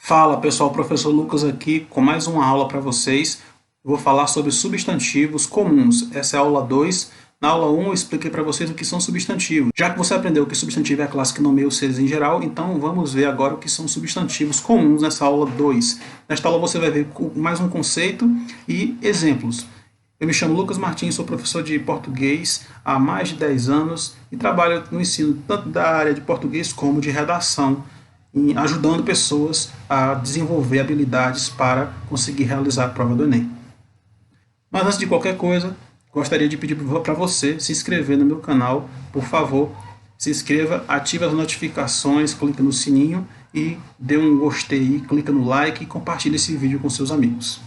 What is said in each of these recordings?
Fala pessoal, professor Lucas aqui com mais uma aula para vocês. Eu vou falar sobre substantivos comuns. Essa é a aula 2. Na aula 1 eu expliquei para vocês o que são substantivos. Já que você aprendeu que substantivo é a classe que nomeia os seres em geral, então vamos ver agora o que são substantivos comuns nessa aula 2. Nesta aula você vai ver mais um conceito e exemplos. Eu me chamo Lucas Martins, sou professor de português há mais de 10 anos e trabalho no ensino tanto da área de português como de redação, ajudando pessoas a desenvolver habilidades para conseguir realizar a prova do Enem. Mas antes de qualquer coisa, gostaria de pedir para você se inscrever no meu canal, por favor. Se inscreva, ative as notificações, clique no sininho e dê um gostei, clica no like e compartilhe esse vídeo com seus amigos.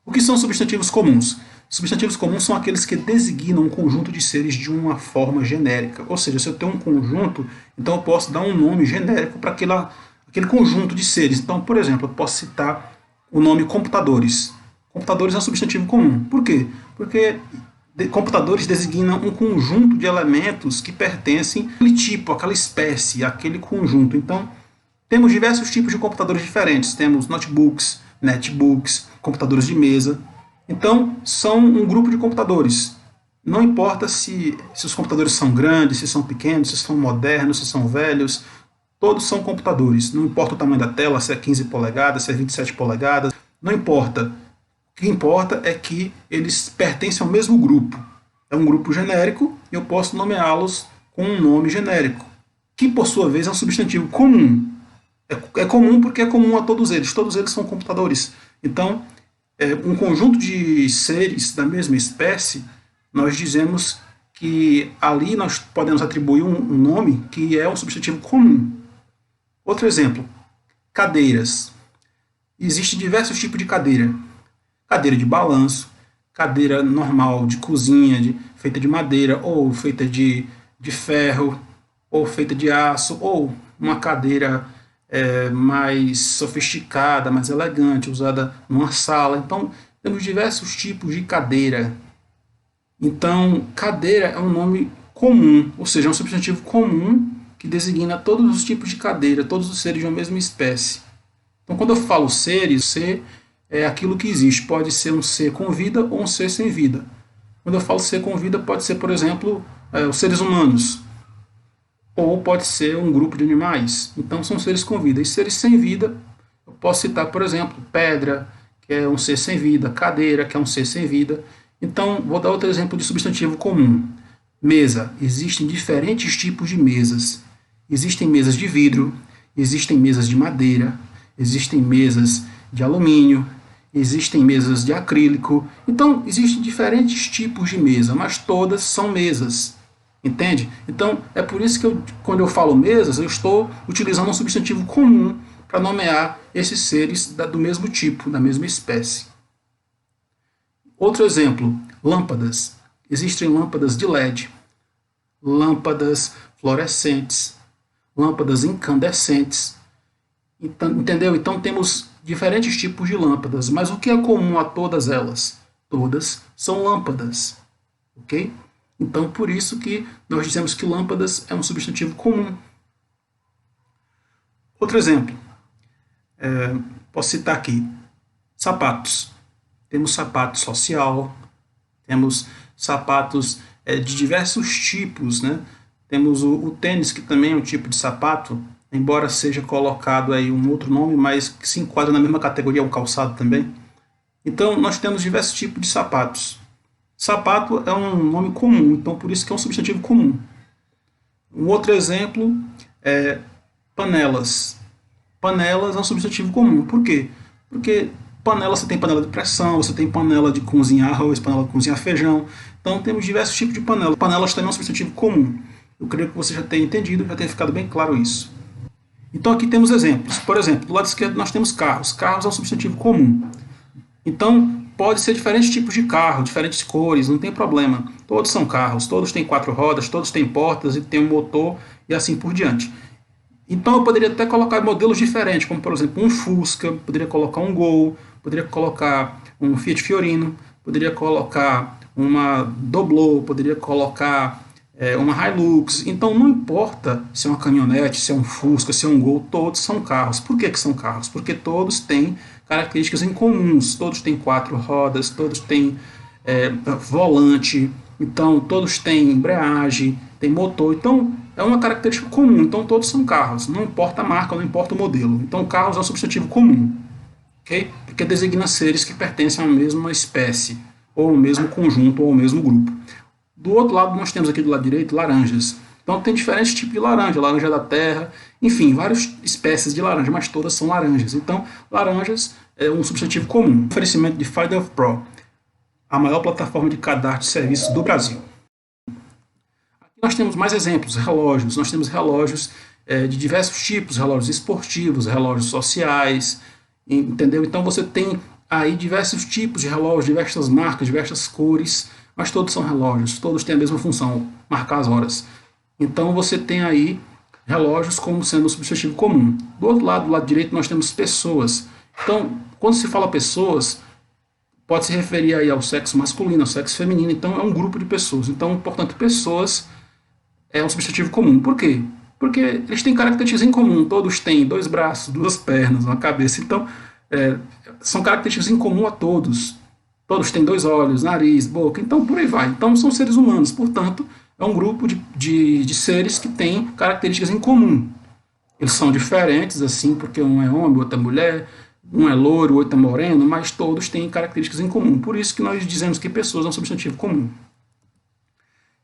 O que são substantivos comuns? Substantivos comuns são aqueles que designam um conjunto de seres de uma forma genérica. Ou seja, se eu tenho um conjunto, então eu posso dar um nome genérico para aquele conjunto de seres. Então, por exemplo, eu posso citar o nome computadores. Computadores é um substantivo comum. Por quê? Porque computadores designam um conjunto de elementos que pertencem àquele tipo, àquela espécie, àquele conjunto. Então, temos diversos tipos de computadores diferentes. Temos notebooks, netbooks, computadores de mesa. Então, são um grupo de computadores. Não importa se os computadores são grandes, se são pequenos, se são modernos, se são velhos, todos são computadores. Não importa o tamanho da tela, se é 15 polegadas, se é 27 polegadas, não importa. O que importa é que eles pertencem ao mesmo grupo. É um grupo genérico e eu posso nomeá-los com um nome genérico, que por sua vez é um substantivo comum. É comum porque é comum a todos eles são computadores. Então, um conjunto de seres da mesma espécie, nós dizemos que ali nós podemos atribuir um nome que é um substantivo comum. Outro exemplo, cadeiras. Existem diversos tipos de cadeira. Cadeira de balanço, cadeira normal de cozinha, feita de madeira, ou feita de ferro, ou feita de aço, ou uma cadeira mais sofisticada, mais elegante, usada numa sala. Então, temos diversos tipos de cadeira. Então, cadeira é um nome comum, ou seja, é um substantivo comum que designa todos os tipos de cadeira, todos os seres de uma mesma espécie. Então, quando eu falo seres, ser é aquilo que existe. Pode ser um ser com vida ou um ser sem vida. Quando eu falo ser com vida, pode ser, por exemplo, os seres humanos. Ou pode ser um grupo de animais. Então são seres com vida. E seres sem vida, eu posso citar, por exemplo, pedra, que é um ser sem vida, cadeira, que é um ser sem vida. Então, vou dar outro exemplo de substantivo comum. Mesa. Existem diferentes tipos de mesas. Existem mesas de vidro, existem mesas de madeira, existem mesas de alumínio, existem mesas de acrílico. Então, existem diferentes tipos de mesa, mas todas são mesas. Entende? Então, é por isso que quando eu falo mesas, eu estou utilizando um substantivo comum para nomear esses seres do mesmo tipo, da mesma espécie. Outro exemplo, lâmpadas. Existem lâmpadas de LED, lâmpadas fluorescentes, lâmpadas incandescentes. Entendeu? Então, temos diferentes tipos de lâmpadas, mas o que é comum a todas elas? Todas são lâmpadas. Ok? Então, por isso que nós dizemos que lâmpadas é um substantivo comum. Outro exemplo, posso citar aqui, sapatos. Temos sapato social, temos sapatos de diversos tipos, né? Temos o tênis, que também é um tipo de sapato, embora seja colocado aí um outro nome, mas que se enquadra na mesma categoria, um calçado também. Então, nós temos diversos tipos de sapatos. Sapato é um nome comum, então por isso que é um substantivo comum. Um outro exemplo é panelas. Panelas é um substantivo comum. Por quê? Porque panela, você tem panela de pressão, você tem panela de cozinhar arroz, panela de cozinhar feijão. Então temos diversos tipos de panela. Panelas também é um substantivo comum. Eu creio que você já tenha entendido, já tenha ficado bem claro isso. Então aqui temos exemplos. Por exemplo, do lado esquerdo nós temos carros. Carros é um substantivo comum. Então, pode ser diferentes tipos de carro, diferentes cores, não tem problema. Todos são carros, todos têm 4 rodas, todos têm portas e tem um motor e assim por diante. Então eu poderia até colocar modelos diferentes, como por exemplo um Fusca, poderia colocar um Gol, poderia colocar um Fiat Fiorino, poderia colocar uma Doblò, poderia colocar uma Hilux. Então não importa se é uma caminhonete, se é um Fusca, se é um Gol, todos são carros. Por que são carros? Porque todos têm características em comuns. Todos têm 4 rodas, todos têm volante, então todos têm embreagem, tem motor. Então é uma característica comum. Então todos são carros. Não importa a marca, não importa o modelo. Então carros é um substantivo comum. Okay? Porque designa seres que pertencem à mesma espécie, ou ao mesmo conjunto, ou ao mesmo grupo. Do outro lado, nós temos aqui do lado direito laranjas. Então tem diferentes tipos de laranja, laranja da terra, enfim, várias espécies de laranja, mas todas são laranjas. Então, laranjas é um substantivo comum. Oferecimento de Fidelv Pro, a maior plataforma de cadastro de serviços do Brasil. Aqui nós temos mais exemplos, relógios. Nós temos relógios de diversos tipos, relógios esportivos, relógios sociais, entendeu? Então você tem aí diversos tipos de relógios, diversas marcas, diversas cores, mas todos são relógios, todos têm a mesma função, marcar as horas. Então você tem aí relógios como sendo um substantivo comum. Do outro lado, do lado direito, nós temos pessoas. Então, quando se fala pessoas, pode se referir aí ao sexo masculino, ao sexo feminino. Então é um grupo de pessoas. Então, portanto, pessoas é um substantivo comum. Por quê? Porque eles têm características em comum. Todos têm 2 braços, 2 pernas, uma cabeça. Então, são características em comum a todos. Todos têm 2 olhos, nariz, boca, então por aí vai. Então são seres humanos, portanto, é um grupo de seres que têm características em comum. Eles são diferentes, assim, porque um é homem, outro é mulher, um é loiro, outro é moreno, mas todos têm características em comum. Por isso que nós dizemos que pessoas é um substantivo comum.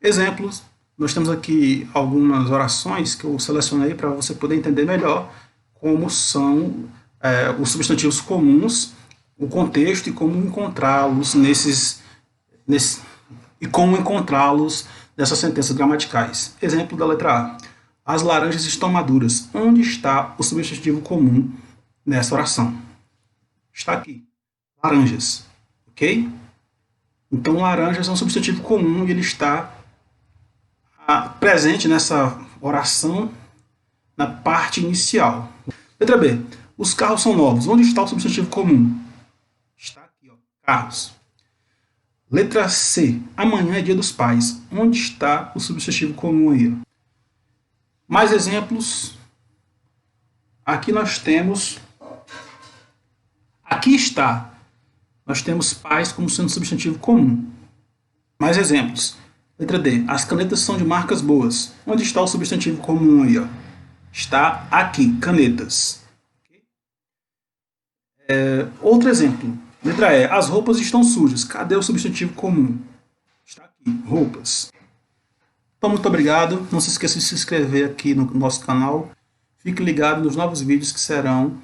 Exemplos, nós temos aqui algumas orações que eu selecionei para você poder entender melhor como são os substantivos comuns, o contexto e como encontrá-los e como encontrá-los nessas sentenças gramaticais. Exemplo da letra A. As laranjas estão maduras. Onde está o substantivo comum nessa oração? Está aqui. Laranjas. Ok? Então, laranjas é um substantivo comum e ele está presente nessa oração na parte inicial. Letra B. Os carros são novos. Onde está o substantivo comum? Está aqui, ó, carros. Letra C. Amanhã é dia dos pais. Onde está o substantivo comum aí? Mais exemplos. Aqui nós temos... Aqui está. Nós temos pais como sendo substantivo comum. Mais exemplos. Letra D. As canetas são de marcas boas. Onde está o substantivo comum aí? Ó? Está aqui. Canetas. Outro exemplo. Letra E. As roupas estão sujas. Cadê o substantivo comum? Está aqui. Roupas. Então, muito obrigado. Não se esqueça de se inscrever aqui no nosso canal. Fique ligado nos novos vídeos que serão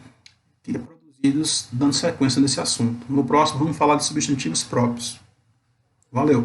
produzidos dando sequência nesse assunto. No próximo, vamos falar de substantivos próprios. Valeu!